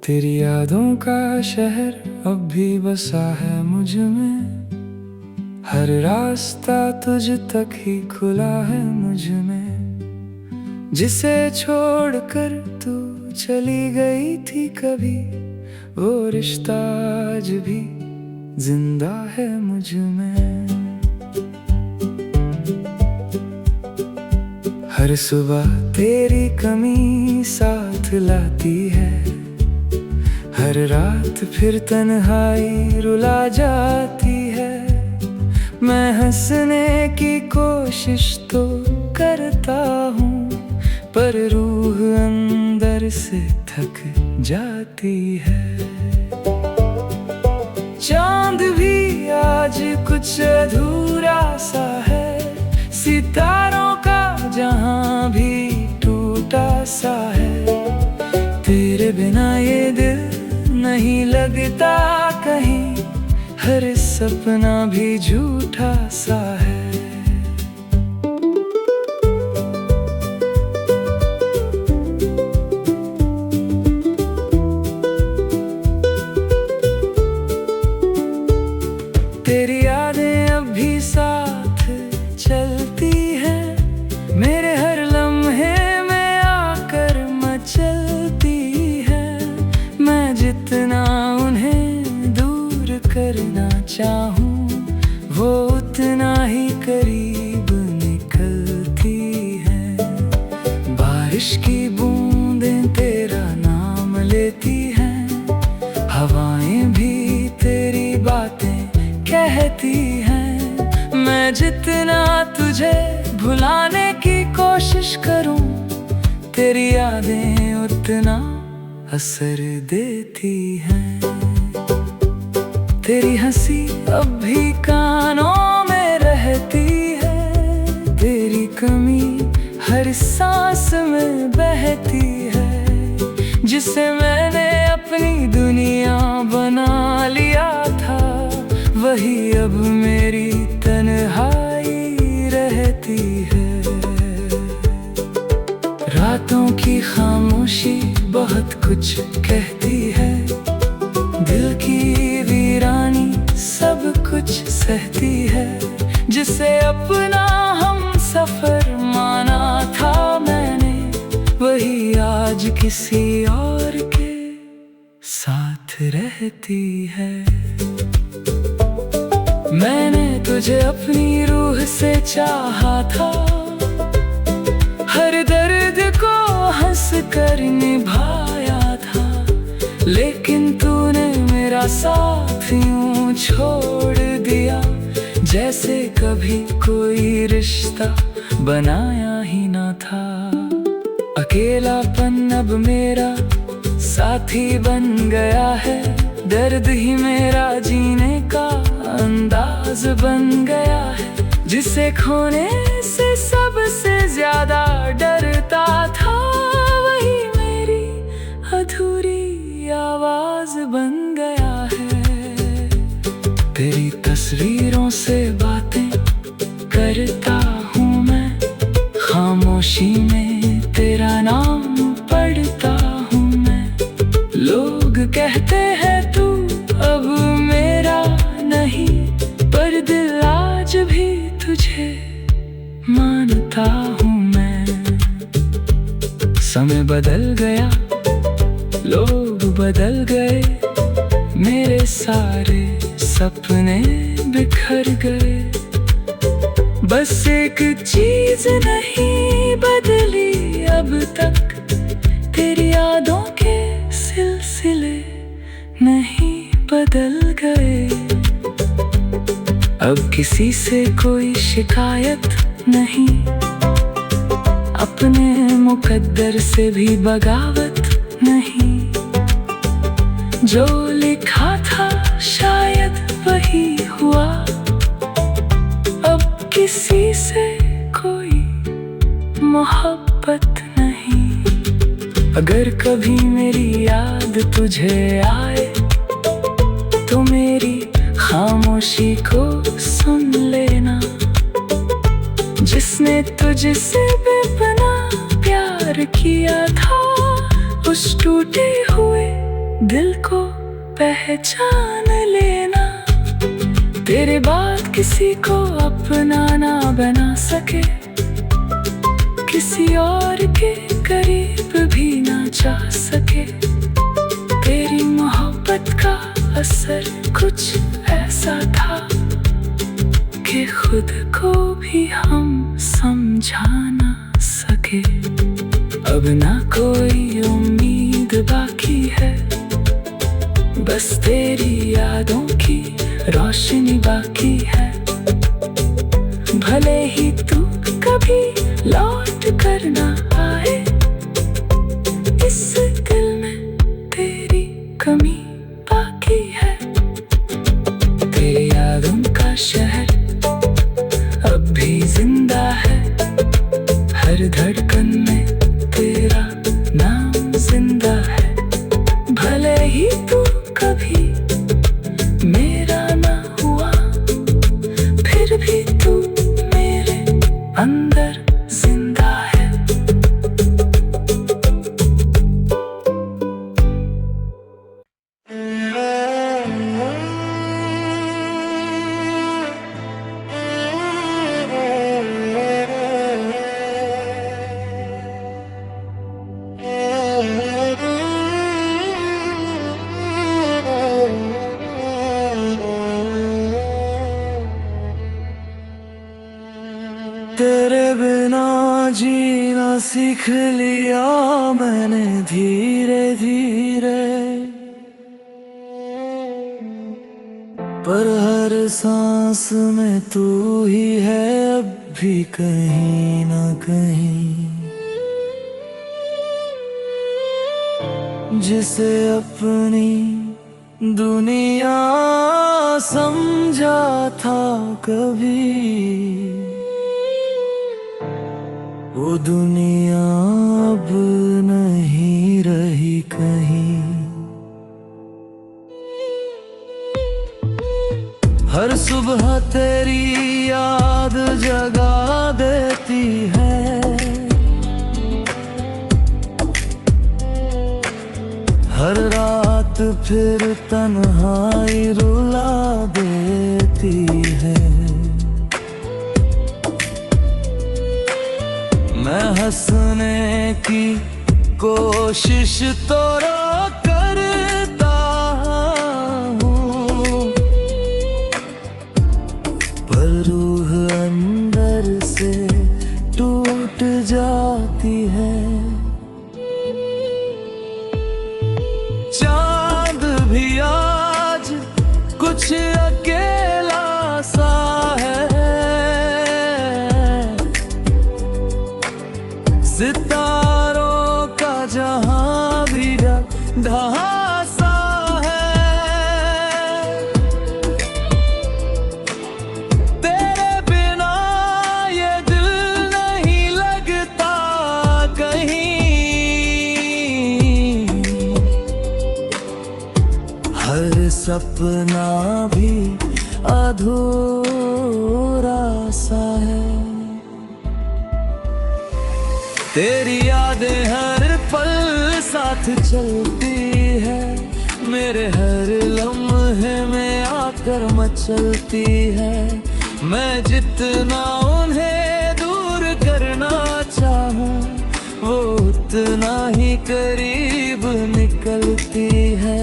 तेरी यादों का शहर अब भी बसा है मुझ में। हर रास्ता तुझ तक ही खुला है मुझ में। जिसे छोड़कर तू चली गई थी कभी, वो रिश्ता आज भी जिंदा है मुझ में। हर सुबह तेरी कमी साथ लाती है, हर रात फिर तन्हाई रुला जाती है। मैं हंसने की कोशिश तो करता हूँ, पर रूह अंदर से थक जाती है। चांद भी आज कुछ अधूरा सा है, सितारों का जहां भी टूटा सा है। तेरे बिना ये दिल नहीं लगता कहीं, हर सपना भी झूठा सा है। तेरी यादें अब भी साथ चलती हैं, मेरे हर लम्हे में आकर मचलती है। मैं जितना उन्हें दूर करना चाहूं, वो उतना ही करीब निकलती है। बारिश की बूंदें तेरा नाम लेती हैं, हवाएं भी तेरी बातें कहती हैं। मैं जितना तुझे भुलाने की कोशिश करूं, तेरी यादें उतना असर देती हैं। तेरी हंसी अब भी कानों में रहती है, तेरी कमी हर सांस में बहती है। जिसे मैंने अपनी दुनिया बना लिया था, वही अब मेरी तन्हाई रहती है। रातों की खामोशी बहुत कुछ कहती है, दिल की वीरानी सब कुछ सहती है। जिसे अपना हम सफर माना था मैंने, वही आज किसी और के साथ रहती है। मैंने तुझे अपनी रूह से चाहा था, हर दर्द को हंस कर निभाया था। लेकिन तूने मेरा साथ यूं छोड़ दिया, जैसे कभी कोई रिश्ता बनाया ही ना था। अकेलापन अब मेरा साथी बन गया है, दर्द ही मेरा जीने का अंदाज बन गया है। जिसे खोने से सबसे ज्यादा डरता था, वही मेरी अधूरी आवाज बन गया है। तेरी तस्वीरों से बातें करता हूँ मैं, खामोशी में तेरा नाम पढ़ता हूँ मैं। लोग कहते हैं तू अब मेरा नहीं, पर दिल आज भी तुझे मानता हूँ मैं। समय बदल गया, लोग बदल गए, मेरे सारे सपने बिखर गए। बस एक चीज नहीं बदली अब तक, तेरी यादों के सिलसिले नहीं बदल गए। अब किसी से कोई शिकायत नहीं, अपने मुकद्दर से भी बगावत नहीं। जो लिखा था शायद वही हुआ, अब किसी से कोई मोहब्बत नहीं। अगर कभी मेरी याद तुझे आए, तो मेरी खामोशी को सुन लेना। जिसने तुझसे बेपनाह प्यार किया था, उस टूटे हुए दिल को पहचान लेना, तेरे बाद किसी को अपना ना बना सके, किसी और के करीब भी ना जा सके। तेरी मोहब्बत का असर कुछ ऐसा था कि खुद को भी हम समझा ना सके। अब ना कोई उम्मीद बाकी है, बस तेरी यादों की रोशनी बाकी है। भले ही तू कभी लौट कर ना आए, इस दिल में तेरी कमी बाकी है। तेरी यादों का शहर अब भी जिंदा है, हर धड़कन में तेरा नाम जिंदा है। भले ही तू कभी मेरा ना हुआ, फिर भी तू मेरे अंदर जिंदा है। तेरे बिना जीना सीख लिया मैंने धीरे धीरे, पर हर सांस में तू ही है अब भी कहीं ना कहीं। जिसे अपनी दुनिया समझा था कभी, वो दुनिया अब नहीं रही कहीं। हर सुबह तेरी याद जगा देती है, हर रात फिर तन्हाई रुला देती है। मैं हंसने की कोशिश तो करता हूँ, पर रूह अंदर से टूट जाती है। चांद भी आज कुछ अकेला सा है, सितारों का जहां भी ढहा सा है। तेरे बिना ये दिल नहीं लगता कहीं, हर सपना भी अधूरा सा है। तेरी यादें हर पल साथ चलती है, मेरे हर लम्हे में आकर मचलती है। मैं जितना उन्हें दूर करना चाहूं, वो उतना ही करीब निकलती है।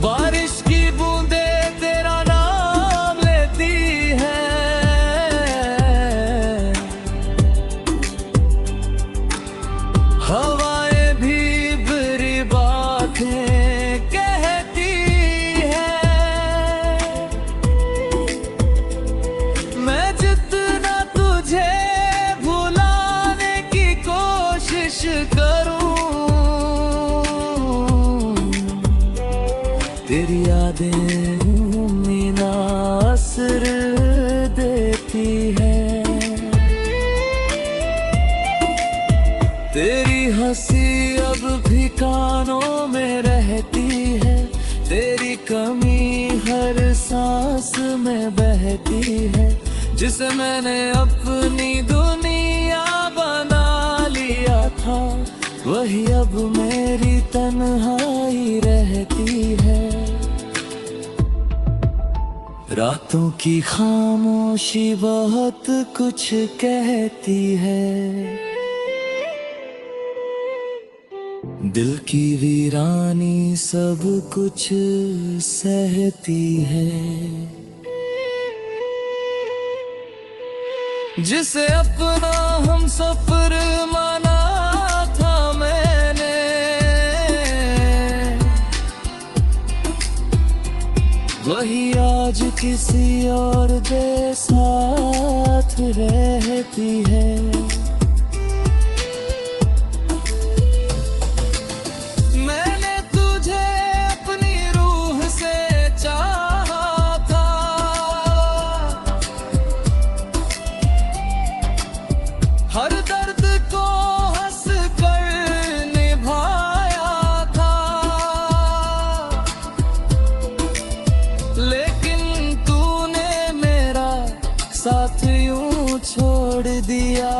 बारिश की बूंदें तेरा नाम लेती है, हवाएं भी बुरी बातें कहती है। मैं जितना तुझे भुलाने की कोशिश करूं, तेरी यादें मीना असर देती है। तेरी हंसी अब भी कानों में रहती है, तेरी कमी हर सांस में बहती है। जिसे मैंने अपनी दुनिया बना लिया था, वही अब मेरी तन्हाई रातों की खामोशी बहुत कुछ कहती है, दिल की वीरानी सब कुछ सहती है। जिसे अपना हम सफर माना था मैंने, वही आज किसी और के साथ रहती है। मैंने तुझे अपनी रूह से चाहा था, हर दर्द को हंस कर निभाया था, लेकिन तूने मेरा साथ यूं छोड़ दिया,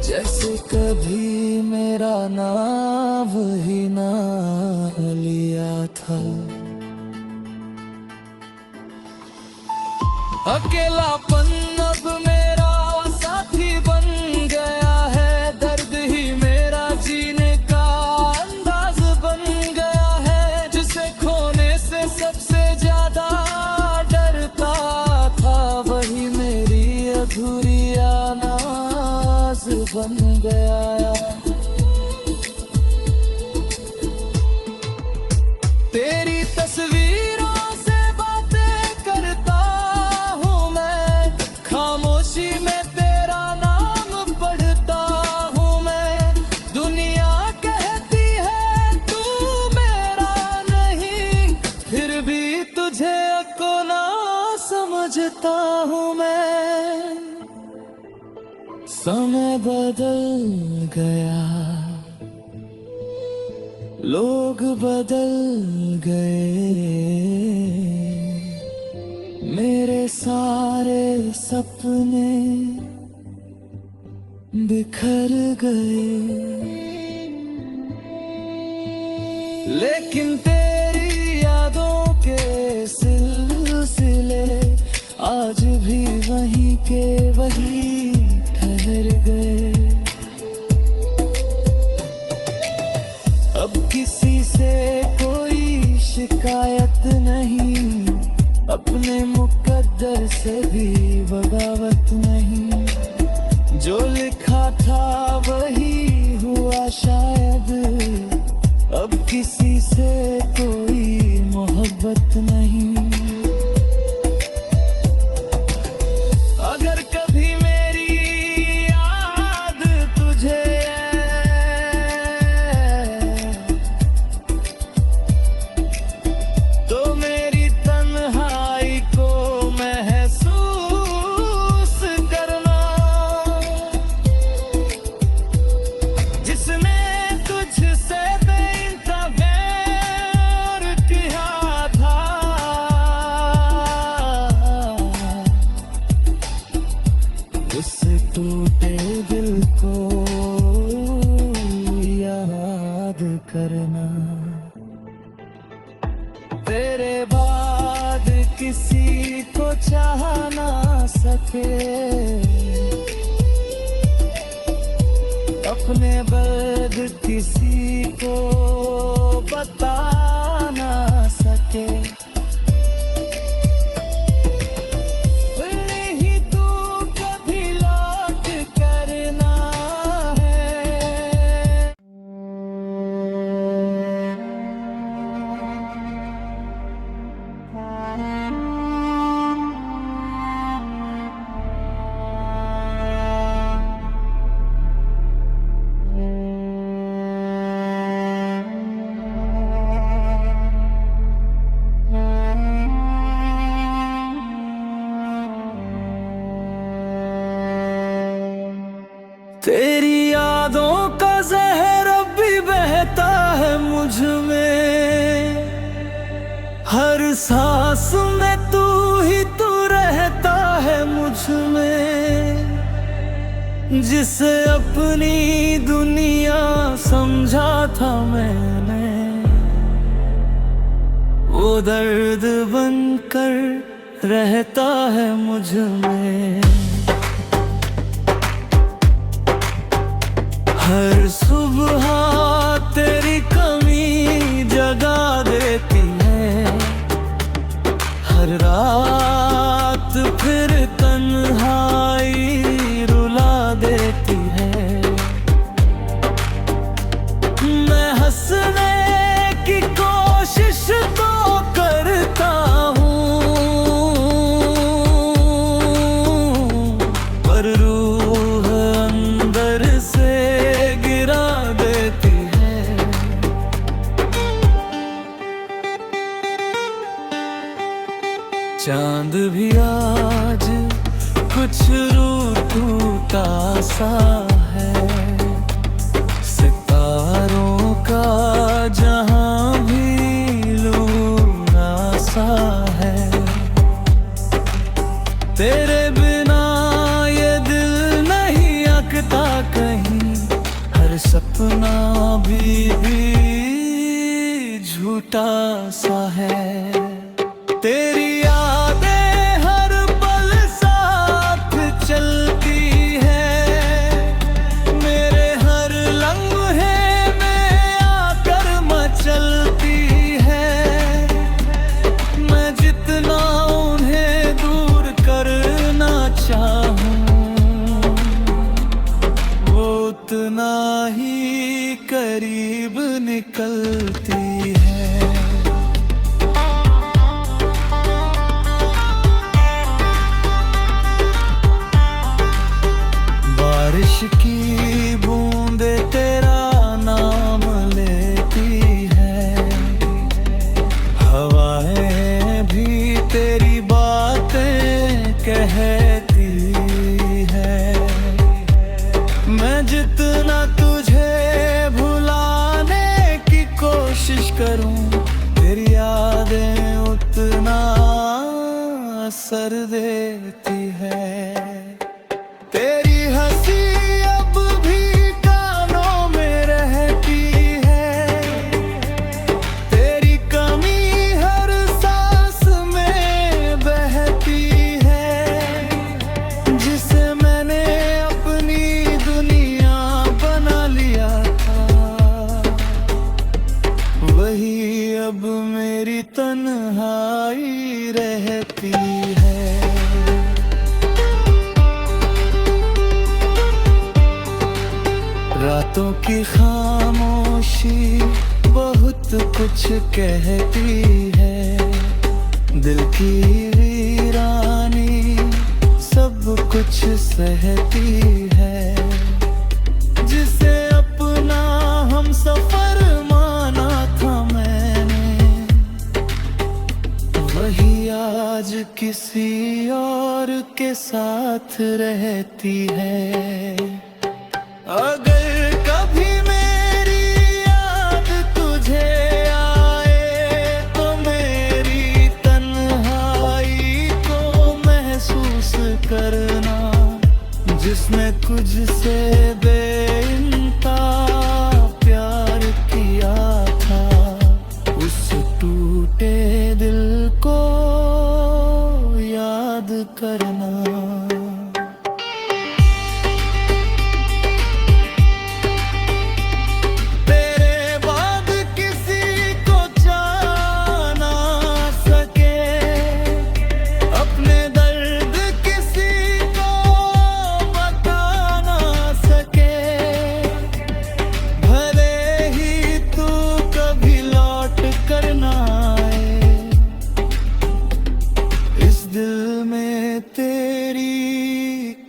जैसे कभी मेरा नाम ही ना लिया था। अकेलापन अब मेरा साथी बन गया है, दर्द ही मेरा जीने का अंदाज बन गया है। जिसे खोने से सबसे ज्यादा डरता था, वही मेरी अधूरी नाज बन गया। तेरी तस्वीरों से बातें करता हूँ मैं, खामोशी में तेरा नाम पढ़ता हूँ मैं। दुनिया कहती है तू मेरा नहीं, फिर भी तुझे को ना समझता हूँ मैं। समय बदल गया, लोग बदल गए, मेरे सारे सपने बिखर गए, लेकिन तेरी यादों के सिलसिले आज भी वहीं के वहीं ठहर गए। अब किसी से कोई शिकायत नहीं, अपने मुकद्दर से भी बगावत नहीं। जो लिखा था वही हुआ शायद, अब किसी से कोई मोहब्बत नहीं। अगर कभी मेरी याद तुझे तो मेरी तन्हाई को महसूस करना, जिसने तुझसे बेइंतहा प्यार किया था, उस टूटे दिल को याद करना। तेरे बाद किसी को चाह ना सके, अपने दर्द किसी को बता ना सके। नहीं तू कभी लौट करना है। तेरी यादों का जहर अब भी बहता है मुझ में, हर सांस में तू ही तू रहता है मुझ में। जिसे अपनी दुनिया समझा था मैंने, वो दर्द बनकर रहता है मुझ में। हर सुबह तेरी कमी जगा देती है, हर रात फिर तन्हाई रुला देती है। मैं हंसने की कोशिश तो करता हूँ, पर रूह अंदर से गिरा देती है। चांद भी आज कुछ रूठ टूटा सा है, सितारों का जहां भी लूना सा है। तेरे बिना ये दिल नहीं अकता कहीं, हर सपना भी झूठा सा है। तेरी यादें हर पल साथ चलती है, मेरे हर लम्हे में आकर मचलती है। मैं जितना उन्हें दूर करना चाहूं, वो उतना ही करीब निकलती है। बारिश की बूंदे तेरा नाम लेती है, हवाएं भी तेरी बातें कहती है। मैं जितना तुझे भुलाने की कोशिश करूं, तेरी यादें उतना असर देती है। तेरी हंसी अब भी कानों में रहती है, तेरी कमी हर सांस में बहती है। जिसे मैंने अपनी दुनिया बना लिया था, वही अब मेरी तन्हाई रहती है। रातों की खामोशी बहुत कुछ कहती है, दिल की वीरानी सब कुछ सहती है। जिसे अपना हम सफर माना था मैंने, वही आज किसी और के साथ रहती है। अगर कभी मेरी याद तुझे आए, तो मेरी तन्हाई को महसूस करना। जिसने तुझसे बेइंता प्यार किया था, उस टूटे दिल को याद करना।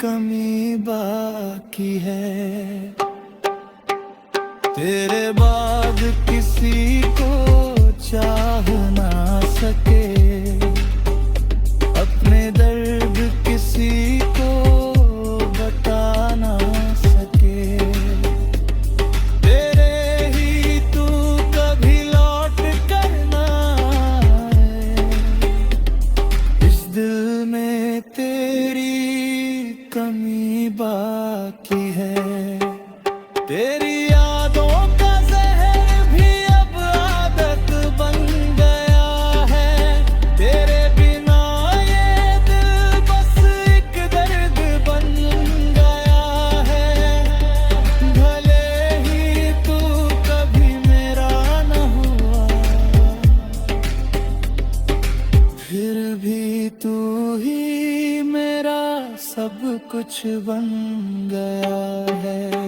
कमी बाकी है, तेरे बाद किसी को चाह ना सके। अपने दर्द किसी को बता ना सके। तेरे ही तू कभी लौट कर ना आए, इस दिल में तेरी कमी बाकी है। तेरी यादों का जहर भी अब आदत बन गया सब कुछ बन गया है।